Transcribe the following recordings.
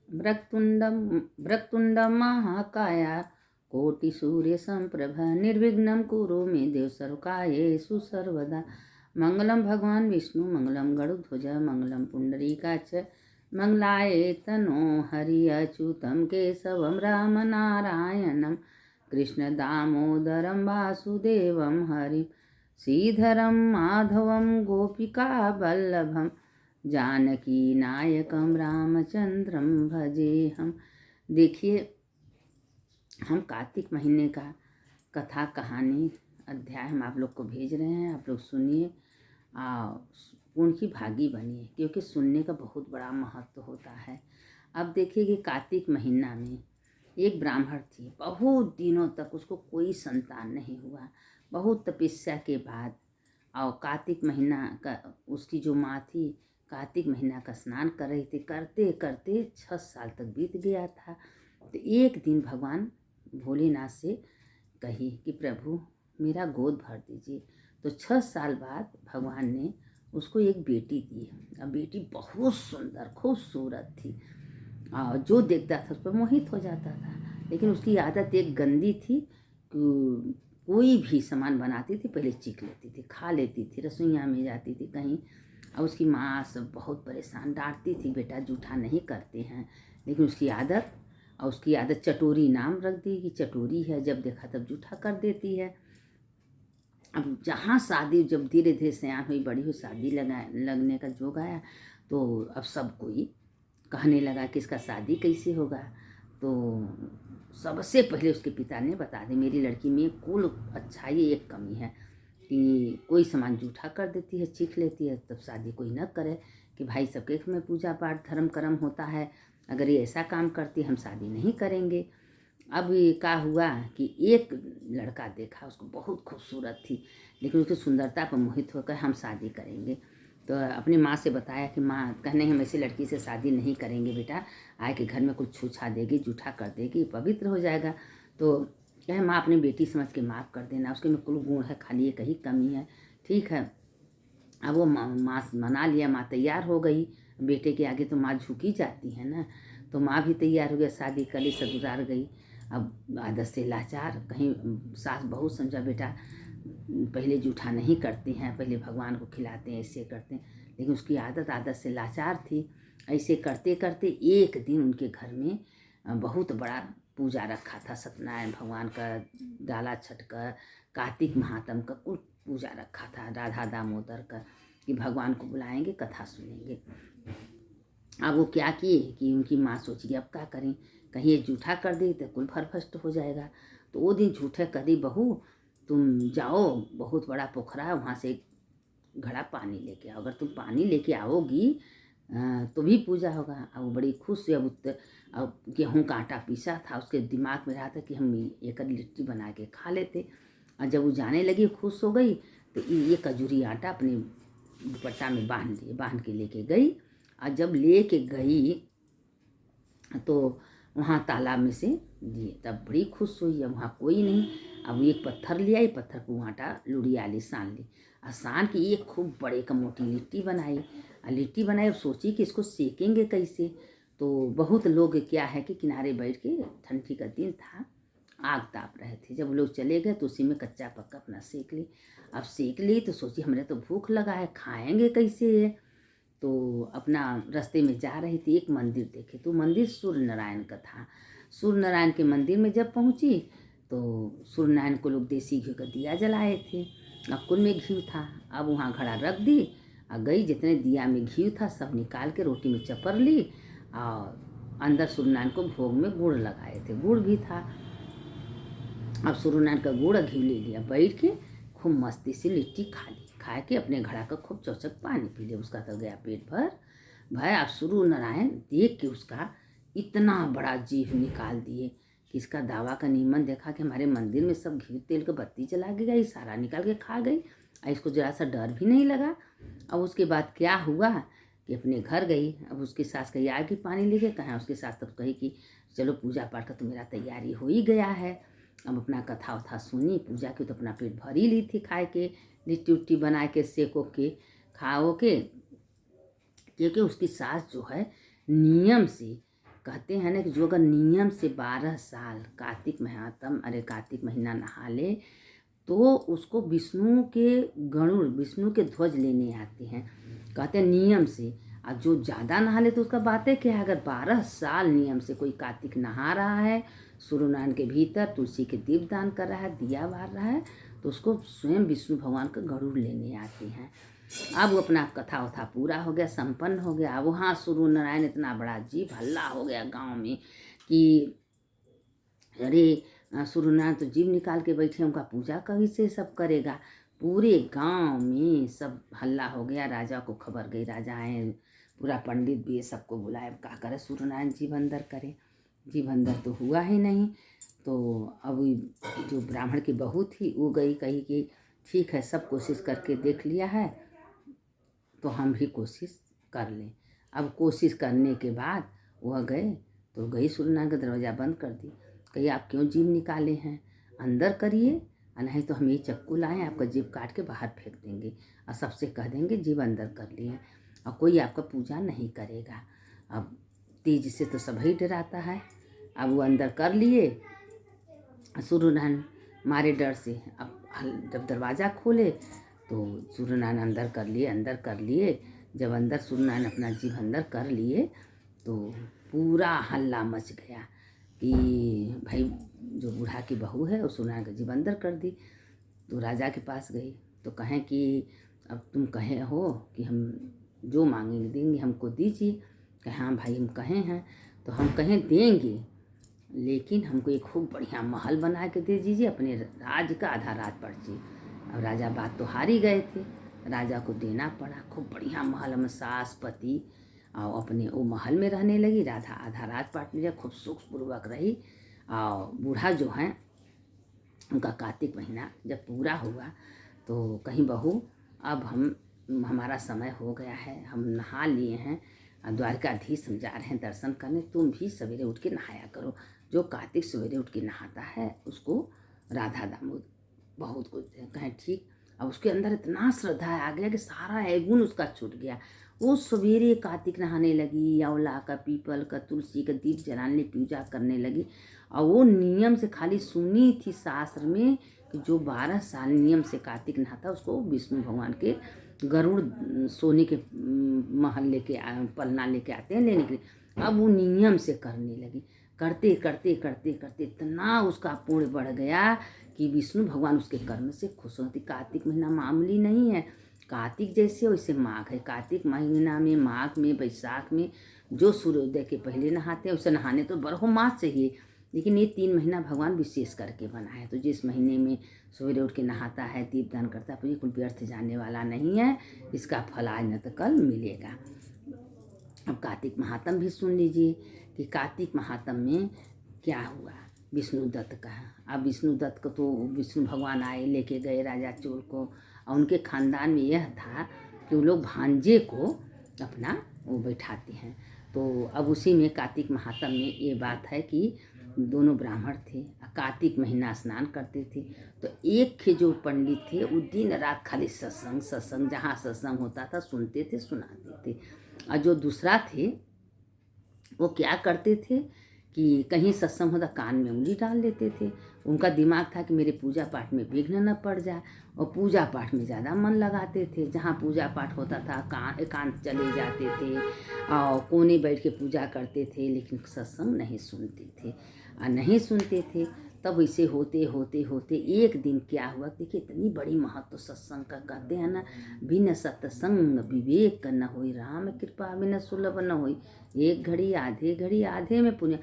वक्रतुण्डं महाकाय कोटिसूर्यसम्प्रभ निर्विघ्नं कुरु मे देव सर्वकार्येषु सर्वदा। मंगलम भगवान विष्णु मंगलम गरुध्वज मंगलम पुंडरीकाक्ष मंगलाय तनो हरि अच्युतं केशवं राम नारायणं कृष्ण दामोदरं वासुदेवं हरि श्रीधरं माधवं गोपिका वल्लभं जानकी नायकं रामचंद्रं भजेहम। देखिए, हम कार्तिक महीने का कथा कहानी अध्याय हम आप लोग को भेज रहे हैं। आप लोग सुनिए, उनकी भागी बनिए, क्योंकि सुनने का बहुत बड़ा महत्व होता है। अब देखिए कि कार्तिक महीना में एक ब्राह्मण थी, बहुत दिनों तक उसको कोई संतान नहीं हुआ। बहुत तपस्या के बाद और कार्तिक महीना का उसकी जो माँ थी कार्तिक महीना का स्नान कर रही थी। करते करते 6 साल तक बीत गया था। तो एक दिन भगवान भोलेनाथ से कही कि प्रभु मेरा गोद भर दीजिए। तो 6 साल बाद भगवान ने उसको एक बेटी दी। अब बेटी बहुत सुंदर खूबसूरत थी और जो देखता था उस पर मोहित हो जाता था। लेकिन उसकी आदत एक गंदी थी कि कोई भी सामान बनाती थी पहले चीख लेती थी, खा लेती थी, रसोइया में जाती थी कहीं। और उसकी माँ सब बहुत परेशान, डांटती थी बेटा जूठा नहीं करते हैं। लेकिन उसकी आदत चटोरी नाम रख दी कि चटोरी है, जब देखा तब जूठा कर देती है। अब जहाँ शादी जब धीरे धीरे सयान हुई, बड़ी हुई, शादी लगने का जोग आया, तो अब सब कोई कहने लगा कि इसका शादी कैसे होगा। तो सबसे पहले उसके पिता ने बता दी मेरी लड़की में कुल अच्छाई एक कमी है कि कोई सामान जूठा कर देती है, चीख लेती है, तब शादी कोई न करे। कि भाई सबके में पूजा पाठ धर्म कर्म होता है, अगर ये ऐसा काम करती हम शादी नहीं करेंगे। अब ये क्या हुआ कि एक लड़का देखा, उसको बहुत खूबसूरत थी, लेकिन उसकी सुंदरता पर मोहित होकर हम शादी करेंगे। तो अपनी माँ से बताया कि माँ कहने हम ऐसी लड़की से शादी नहीं करेंगे बेटा, आए के घर में कुछ छूछा देगी, जूठा कर देगी, पवित्र हो जाएगा। तो कहे माँ अपनी बेटी समझ के माफ़ कर देना, उसके में कुल गुण है, खाली एक ही कमी है। ठीक है। अब वो माँ मना लिया, माँ तैयार हो गई। बेटे के आगे तो माँ झुकी जाती है ना। तो माँ भी तैयार हो गया, शादी कर ली, ससुराल गई। अब आदत से लाचार, कहीं सास बहू समझा बेटा पहले जूठा नहीं करती हैं, पहले भगवान को खिलाते हैं, ऐसे करते हैं। लेकिन उसकी आदत से लाचार थी। ऐसे करते करते एक दिन उनके घर में बहुत बड़ा पूजा रखा था, सत्यनारायण भगवान का, डाला छठ का, कार्तिक महात्म का कुल पूजा रखा था, राधा दामोदर का, कि भगवान को बुलाएंगे, कथा सुनेंगे। अब वो क्या किए कि उनकी माँ सोची अब क्या करें, कहीं ये जूठा कर दी तो कुल फरफस्ट हो जाएगा। तो वो दिन झूठे करी बहू तुम जाओ, बहुत बड़ा पोखरा है, वहाँ से एक घड़ा पानी लेके आओ, अगर तुम पानी लेके आओगी तो भी पूजा होगा। अब वो बड़ी खुश हुई। अब गेहूँ का आटा पीसा था, उसके दिमाग में रहा था कि हम एक लिट्टी बना के खा लेते। और जब वो जाने लगी खुश हो गई, तो ये खजूरी आटा अपने दुपट्टा में बांध के लेके गई। और जब लेके गई तो वहाँ तालाब में से दिए, तब बड़ी खुश हुई। अब वहाँ कोई नहीं। अब एक पत्थर लिया, ये पत्थर को आटा लुढ़िया ली, सान ली, और सान की एक खूब बड़े का मोटी लिट्टी बनाई। और सोची कि इसको सेकेंगे कैसे। तो बहुत लोग क्या है कि किनारे बैठ के, ठंडी का दिन था, आग ताप रहे थे। जब लोग चले गए तो उसी में कच्चा पक्का अपना सेक ली। अब सेक ली तो सोची हमने तो भूख लगा है, खाएंगे कैसे ये। तो अपना रास्ते में जा रही थी, एक मंदिर देखे, तो मंदिर सूर्य नारायण का था। सूर्य नारायण के मंदिर में जब पहुंची तो सूर्य नारायण को लोग देसी घी का दिया जलाए थे, कुल में घी था। अब वहाँ घड़ा रख दी और गई, जितने दिया में घी था सब निकाल के रोटी में चपर ली, और अंदर सूर्य नारायण को भोग में गुड़ लगाए थे, गुड़ भी था। अब सूर्य नारायण का गुड़ घी ले लिया, बैठ के खूब मस्ती से लिट्टी खा ली, खा के अपने घड़ा का खूब चौचक पानी पी लिया, उसका तो गया पेट भर। भाई अब सूर्य नारायण देख के उसका इतना बड़ा जीभ निकाल दिए कि इसका दावा का नीमन देखा कि हमारे मंदिर में सब घी तेल का बत्ती जला के गई, सारा निकाल के खा गई, और इसको जरा सा डर भी नहीं लगा। अब उसके बाद क्या हुआ कि अपने घर गई। अब उसकी सास कही आगे पानी लेके, कहा उसकी सास तब कही कि चलो पूजा पाठ का तो मेरा तैयारी हो ही गया है। अब अपना कथा वथा सुनी, पूजा की, तो अपना पेट भर ही ली थी खाए के, लिट्टी उट्टी बना के सेको के खाओ के। क्योंकि उसकी सास जो है नियम से कहते हैं ना कि जो अगर नियम से 12 साल कार्तिक महीना नहा ले तो उसको विष्णु के गरुड़, विष्णु के ध्वज लेने आते हैं, कहते हैं नियम से। और जो ज़्यादा नहा ले तो उसका बात है क्या है। अगर 12 साल नियम से कोई कार्तिक नहा रहा है, सूर्यनारायण के भीतर तुलसी के दीप दान कर रहा है, दिया बार रहा है, तो उसको स्वयं विष्णु भगवान का गरुड़ लेने आते हैं। अब वो अपना कथा वथा पूरा हो गया, संपन्न हो गया। अब वहाँ सूर्यनारायण इतना बड़ा जीव हल्ला हो गया गांव में कि अरे सूर्यनारायण तो जीव निकाल के बैठे, उनका पूजा कहीं से सब करेगा। पूरे गांव में सब हल्ला हो गया। राजा को खबर गई, राजा आए, पूरा पंडित भी सबको बुलाए, क्या करे सूर्यनारायण जीव अंदर करे। जीव अंदर तो हुआ ही नहीं। तो अब जो ब्राह्मण की बहू थी वो गई, कही कि ठीक है, सब कोशिश करके देख लिया है तो हम भी कोशिश कर लें। अब कोशिश करने के बाद वह गए, तो गई सूर्यनारायण का दरवाज़ा बंद कर दी। कही आप क्यों जीव निकाले हैं, अंदर करिए, और नहीं तो हम ये चक्कू लाएँ, आपका जीव काट के बाहर फेंक देंगे और सबसे कह देंगे जीव अंदर कर लिए, और कोई आपका पूजा नहीं करेगा। अब तेज से तो सभी डराता है। अब वो अंदर कर लिए सूर्यनारायण मारे डर से। अब जब दरवाज़ा खोले तो सूर्यनारायण अंदर कर लिए। जब अंदर सूर्यनारायण अपना जीव अंदर कर लिए तो पूरा हल्ला मच गया कि भाई जो बूढ़ा की बहू है वो सूर्यनारायण का जीव अंदर कर दी। तो राजा के पास गई तो कहें कि अब तुम कहे हो कि हम जो मांगेंगे देंगे, हमको दीजिए। कहे हाँ भाई हम कहे हैं, तो हम कहें देंगे, लेकिन हमको एक खूब बढ़िया महल बना के दे दीजिए, अपने राज का आधा रात पर्ची। अब राजा बात तो हार ही गए थे, राजा को देना पड़ा खूब बढ़िया महल। हम सास पति और अपने वो महल में रहने लगी। राधा आधा रात पाट लिया, खूब सुखपूर्वक रही। और बूढ़ा जो हैं उनका कार्तिक महीना जब पूरा हुआ तो कहीं बहू अब हमारा समय हो गया है, हम नहा लिए हैं, द्वारकाधीश हम जा रहे हैं दर्शन करने, तुम भी सवेरे उठ के नहाया करो। जो कार्तिक सवेरे उठ के नहाता है उसको राधा दामोद बहुत कुछ कहें ठीक। अब उसके अंदर इतना श्रद्धा आ गया कि सारा अवगुण उसका छूट गया। वो सवेरे कार्तिक नहाने लगी, आंवला का, पीपल का, तुलसी का दीप जलाने पूजा करने लगी। और वो नियम से खाली सुनी थी शास्त्र में कि जो 12 साल नियम से कार्तिक नहाता उसको विष्णु भगवान के गरुड़ सोने के महल लेके पलना लेके आते हैं लेने के लिए। अब वो नियम से करने लगी, करते करते करते करते इतना उसका पुण्य बढ़ गया कि विष्णु भगवान उसके कर्म से खुश होती। कार्तिक महीना मामूली नहीं है। कार्तिक जैसे वैसे माघ है। कार्तिक महीना में, माघ में, बैसाख में जो सूर्योदय के पहले नहाते हैं उसे नहाने तो बरहो मास चाहिए, लेकिन ये 3 महीना भगवान विशेष करके बनाया। तो जिस महीने में सवेरे उठ के नहाता है, दीपदान करता है, तो ये कोई व्यर्थ जाने वाला नहीं है, इसका फल आज न तो कल मिलेगा। अब कार्तिक महात्म भी सुन लीजिए कि कार्तिक महात्म में क्या हुआ विष्णुदत्त का। अब विष्णुदत्त को तो विष्णु भगवान आए, लेके गए राजा चोर को, और उनके खानदान में यह था कि वो लोग भांजे को अपना वो बैठाते हैं। तो अब उसी में कार्तिक महात्म में ये बात है कि दोनों ब्राह्मण थे, कार्तिक महीना स्नान करते थे। तो एक के जो पंडित थे वो दिन रात खाली सत्संग जहाँ सत्संग होता था सुनते थे, सुनाते थे। और जो दूसरा थे वो क्या करते थे कि कहीं सत्संग होता कान में उंगली डाल लेते थे। उनका दिमाग था कि मेरे पूजा पाठ में विघ्न न पड़ जाए, और पूजा पाठ में ज़्यादा मन लगाते थे। जहाँ पूजा पाठ होता था एकांत चले जाते थे और कोने बैठ के पूजा करते थे, लेकिन सत्संग नहीं सुनते थे। और नहीं सुनते थे तब इसे होते होते होते एक दिन क्या हुआ, देखिए इतनी बड़ी महत्व सत्संग का कहते हैं ना, बिन सत्संग विवेक न होई, राम कृपा बिन सुलभ न होई। एक घड़ी आधे में पुण्य,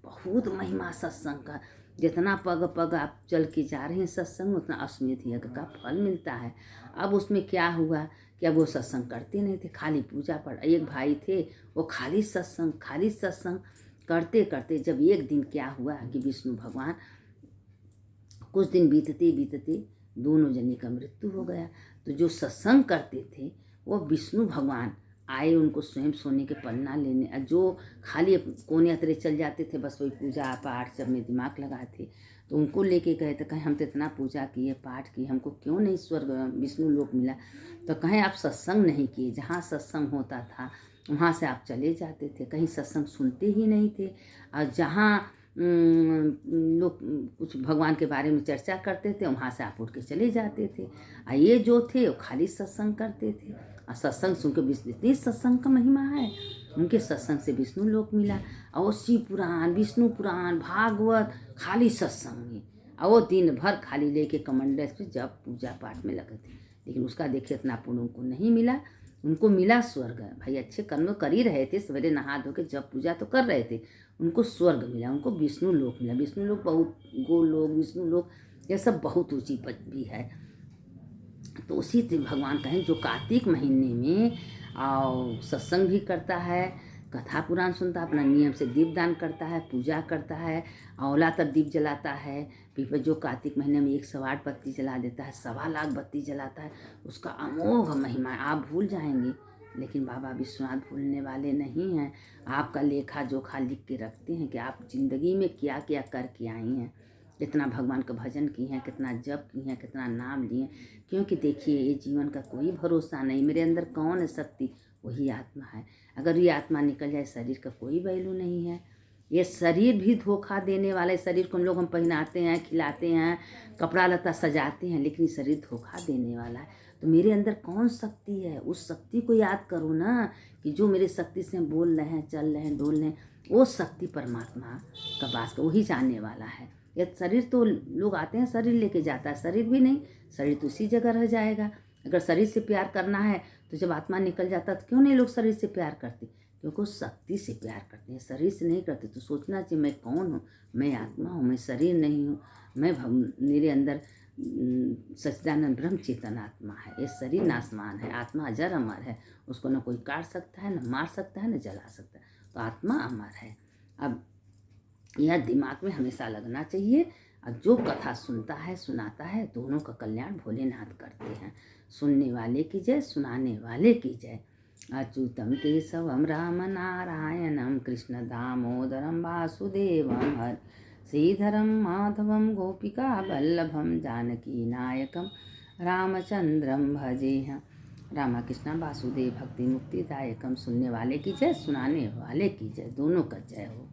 बहुत महिमा सत्संग का। जितना पग पग आप चल के जा रहे हैं सत्संग, उतना अश्वमेध यज्ञ का फल मिलता है। अब उसमें क्या हुआ कि अब वो सत्संग करते नहीं थे, खाली पूजा पाठ। एक भाई थे वो खाली सत्संग करते करते जब एक दिन क्या हुआ कि विष्णु भगवान, कुछ दिन बीतते बीतते दोनों जने का मृत्यु हो गया। तो जो सत्संग करते थे वो विष्णु भगवान आए उनको स्वयं सोने के पलना लेने। जो खाली कोने अतरे चल जाते थे, बस वही पूजा पाठ सब में दिमाग लगाए थे, तो उनको लेके गए। तो कहें हम तो इतना पूजा किए, पाठ किए, हमको क्यों नहीं स्वर्ग विष्णु लोक मिला। तो कहें आप सत्संग नहीं किए, जहाँ सत्संग होता था वहाँ से आप चले जाते थे, कहीं सत्संग सुनते ही नहीं थे। और जहाँ लोग कुछ भगवान के बारे में चर्चा करते थे वहाँ से आप उठ के चले जाते थे। और ये जो थे वो खाली सत्संग करते थे, और सत्संग सुन के इतनी सत्संग का महिमा है, उनके सत्संग से विष्णु लोक मिला। और वो शिव पुराण, विष्णु पुराण, भागवत खाली सत्संग में, और वो दिन भर खाली लेके कमंडल पे जब पूजा पाठ में लगे थे। लेकिन उसका देखिए इतना पुण्य उनको नहीं मिला। उनको मिला स्वर्ग। भाई अच्छे कर्म कर ही रहे थे, सवेरे नहा धो के जब पूजा तो कर रहे थे, उनको स्वर्ग मिला, उनको विष्णु लोक मिला। विष्णु लोक बहुत, गोलोक, विष्णु लोक, यह सब बहुत ऊंची पदवी है। तो उसी से भगवान कहें जो कार्तिक महीने में और सत्संग भी करता है, कथा पुराण सुनता है, अपना नियम से दीपदान करता है, पूजा करता है, औला तक दीप जलाता है। फिर जो कार्तिक महीने में 108 बत्ती जला देता है, 1.25 लाख बत्ती जलाता है, उसका अमोघ महिमा है। आप भूल जाएंगे, लेकिन बाबा विश्वनाथ भूलने वाले नहीं हैं। आपका लेखा जोखा लिख के रखते हैं कि आप जिंदगी में क्या क्या करके आई हैं, कितना भगवान का भजन की हैं, कितना जप की हैं, कितना नाम लिए। क्योंकि देखिए ये जीवन का कोई भरोसा नहीं। मेरे अंदर कौन है शक्ति, वही आत्मा है। अगर ये आत्मा निकल जाए शरीर का कोई वैल्यू नहीं है। ये शरीर भी धोखा देने वाले, शरीर को हम पहनाते हैं, खिलाते हैं, कपड़ा लता सजाते हैं, लेकिन शरीर धोखा देने वाला है। तो मेरे अंदर कौन शक्ति है, उस शक्ति को याद करो ना, कि जो मेरे शक्ति से बोल रहे हैं, चल रहे हैं, डोल रहे हैं, वो शक्ति परमात्मा का वास का, वही जानने वाला है। ये शरीर तो लोग आते हैं शरीर लेके जाता है, शरीर भी नहीं, शरीर तो उसी जगह रह जाएगा। अगर शरीर से प्यार करना है तो जब आत्मा निकल जाता तो क्यों नहीं लोग शरीर से प्यार करते? क्योंकि वो शक्ति से प्यार करते हैं, शरीर से नहीं करते। तो सोचना चाहिए मैं कौन हूँ, मैं आत्मा हूँ, मैं शरीर नहीं हूँ, मेरे अंदर सच्चिदानंद ब्रह्म चेतन आत्मा है। ये शरीर नासमान है, आत्मा अजर अमर है, उसको न कोई काट सकता है, न मार सकता है, न जला सकता है। तो आत्मा अमर है। अब यह दिमाग में हमेशा लगना चाहिए। और जो कथा सुनता है, सुनाता है, दोनों का कल्याण भोलेनाथ करते हैं। सुनने वाले की जय, सुनाने वाले की जय। अच्युतम केशवम राम नारायणम कृष्ण दामोदरम वासुदेवम हर श्रीधरम माधवम गोपिका वल्लभम जानकी नायकम रामचंद्रम भजेह। रामा कृष्ण वासुदेव भक्ति मुक्तिदायकम। सुनने वाले की जय, सुनाने वाले की जय, दोनों का जय हो।